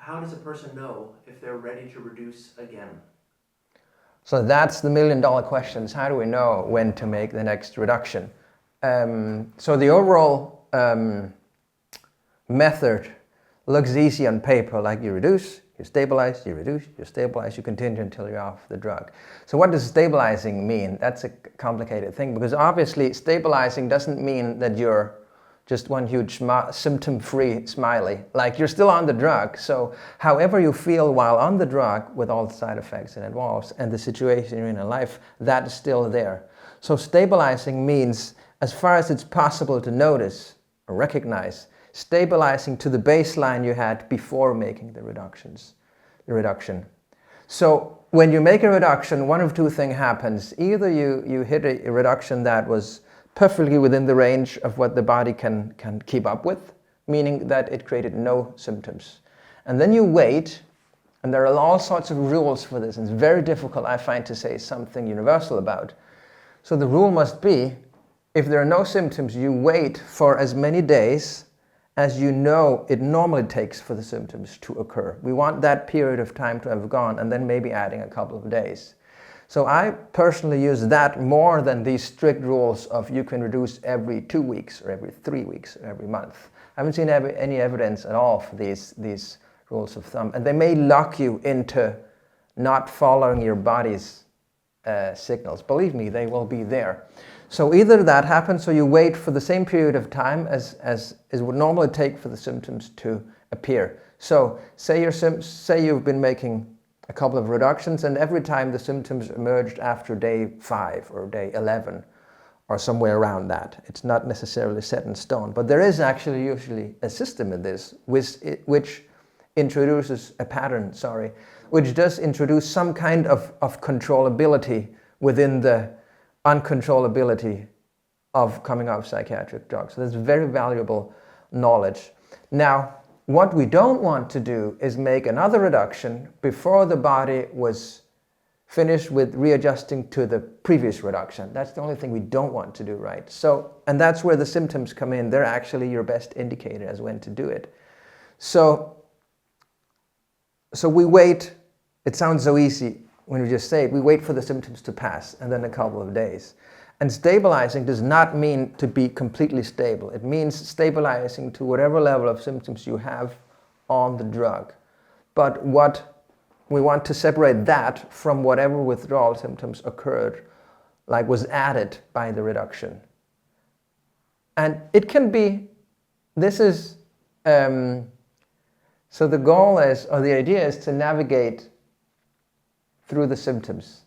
how does a person know if they're ready to reduce again? So that's the million-dollar question: how do we know when to make the next reduction? So the overall method looks easy on paper, like you reduce, you stabilize, you reduce, you stabilize, you continue until you're off the drug. So what does stabilizing mean? That's a complicated thing, because obviously stabilizing doesn't mean that you're just one huge symptom-free smiley. Like, you're still on the drug, so however you feel while on the drug, with all the side effects it involves and the situation you're in life, that is still there. So stabilizing means, as far as it's possible to notice or recognize, stabilizing to the baseline you had before making the reduction. So when you make a reduction, one of two things happens. Either you hit a reduction that was perfectly within the range of what the body can keep up with, meaning that it created no symptoms. And then you wait, and there are all sorts of rules for this, and it's very difficult, I find, to say something universal about. So the rule must be, if there are no symptoms, you wait for as many days as you know it normally takes for the symptoms to occur. We want that period of time to have gone, and then maybe adding a couple of days. So I personally use that more than these strict rules of you can reduce every 2 weeks or every 3 weeks or every month. I haven't seen any evidence at all for these rules of thumb, and they may lock you into not following your body's signals. Believe me, they will be there. So either that happens, so you wait for the same period of time as it would normally take for the symptoms to appear. So say you've been making a couple of reductions, and every time the symptoms emerged after day 5 or day 11 or somewhere around that. It's not necessarily set in stone, but there is actually usually a system in this which introduces a pattern, which does introduce some kind of controllability within the uncontrollability of coming off psychiatric drugs. So that's very valuable knowledge. Now, what we don't want to do is make another reduction before the body was finished with readjusting to the previous reduction. That's the only thing we don't want to do, right? So, and that's where the symptoms come in. They're actually your best indicator as when to do it. So we wait. It sounds so easy when you just say it. We wait for the symptoms to pass, and then a couple of days. And stabilizing does not mean to be completely stable. It means stabilizing to whatever level of symptoms you have on the drug. But what we want to separate that from whatever withdrawal symptoms occurred, like was added by the reduction. And it can be, so the goal is, or the idea is, to navigate through the symptoms.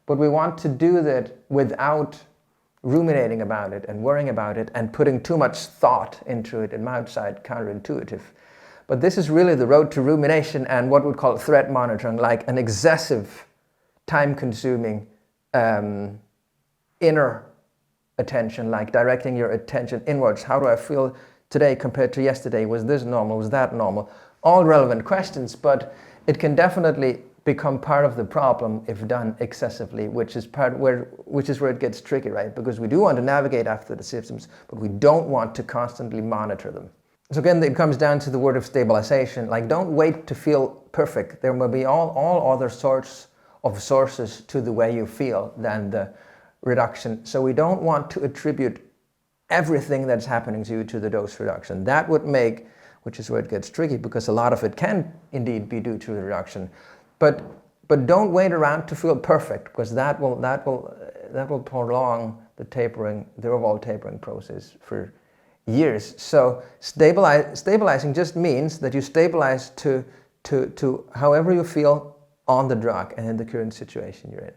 But we want to do that without ruminating about it and worrying about it and putting too much thought into it. It might sound counterintuitive. But this is really the road to rumination and what we call threat monitoring, like an excessive, time-consuming inner attention, like directing your attention inwards. How do I feel today compared to yesterday? Was this normal? Was that normal? All relevant questions, but it can definitely become part of the problem if done excessively, which is where it gets tricky, right? Because we do want to navigate after the symptoms, but we don't want to constantly monitor them. So again, it comes down to the word of stabilization. Like, don't wait to feel perfect. There will be all other sorts of sources to the way you feel than the reduction. So we don't want to attribute everything that's happening to you to the dose reduction. That would make, which is where it gets tricky, because a lot of it can indeed be due to the reduction. But don't wait around to feel perfect, because that will prolong the overall tapering process for years. So stabilizing just means that you stabilize to however you feel on the drug and in the current situation you're in.